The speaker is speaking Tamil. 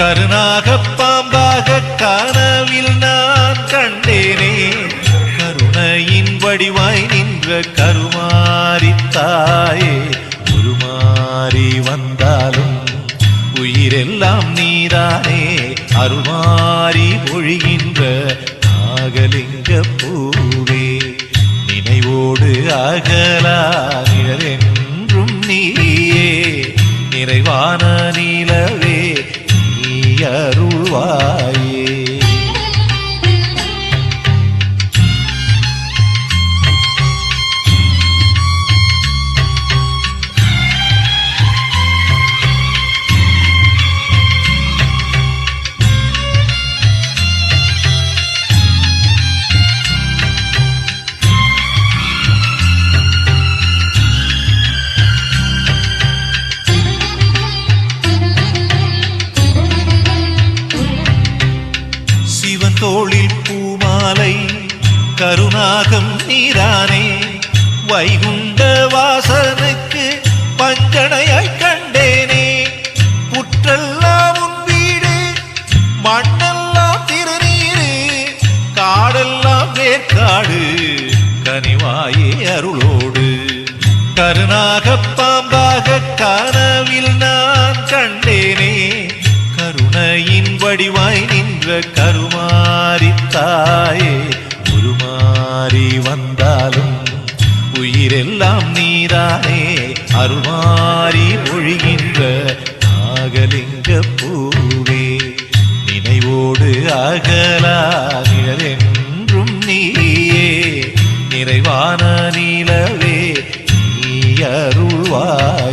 கருணாகப் பாம்பாக கனவில் நான் கண்டேனே, கருணையின் வடிவாய் நின்ற கருமாரித்தாயே, உருமாறி வந்தாலும் உயிரெல்லாம் நீதானே, அருள்மாறி பொழிகின்ற நாகலிங்க பூவே, நினைவோடு அகலா நிழலென்றும் நீயே, நிறைவான நிலவே நீ அருள்வாயே. தோளில் பூமாலை கருணாகம் நீரானே, வைகுண்ட வாசனுக்கு பஞ்சனையாய் கண்டேனே, புற்றெல்லாம் உன் வீடு மண்ணெல்லாம் திருநீரு, காடெல்லாம் வேற்காடு கனிவாயே அருளோடு, கருணாகப் பாம்பாக கனவில் நான் கண்டேனே, கருணையின் வடிவாய் நின்ற கருமாரித்தாயே, உருமாறி வந்தாலும் உயிரெல்லாம் நீதானே, அருள்மாறி பொழிகின்ற நாகலிங்க பூவே, நினைவோடு அகலா நிழலென்றும் நீயே, நிறைவான நிலவே நீ அருள்வாயே.